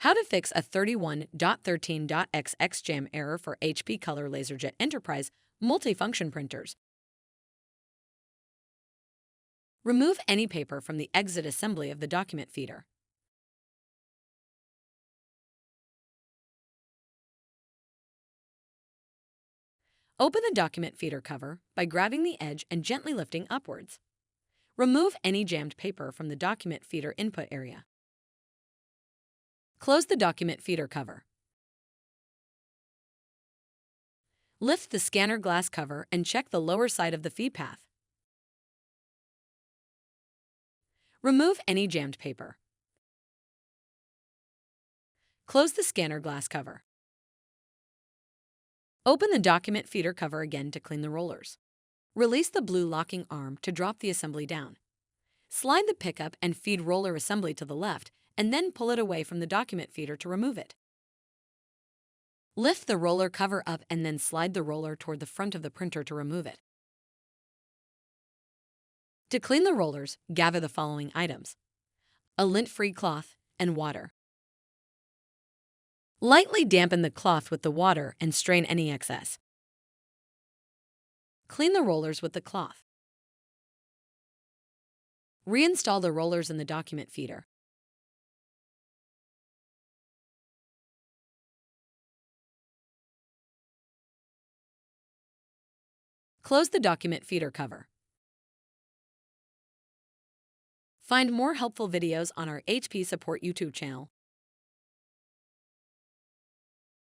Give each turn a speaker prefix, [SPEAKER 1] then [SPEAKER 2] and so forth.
[SPEAKER 1] How to fix a 31.13.xx jam error for HP Color LaserJet Enterprise multifunction printers. Remove any paper from the exit assembly of the document feeder. Open the document feeder cover by grabbing the edge and gently lifting upwards. Remove any jammed paper from the document feeder input area. Close the document feeder cover. Lift the scanner glass cover and check the lower side of the feed path. Remove any jammed paper. Close the scanner glass cover. Open the document feeder cover again to clean the rollers. Release the blue locking arm to drop the assembly down. Slide the pickup and feed roller assembly to the left and then pull it away from the document feeder to remove it. Lift the roller cover up and then slide the roller toward the front of the printer to remove it. To clean the rollers, gather the following items: a lint-free cloth and water. Lightly dampen the cloth with the water and strain any excess. Clean the rollers with the cloth. Reinstall the rollers in the document feeder. Close the document feeder cover. Find more helpful videos on our HP Support YouTube channel.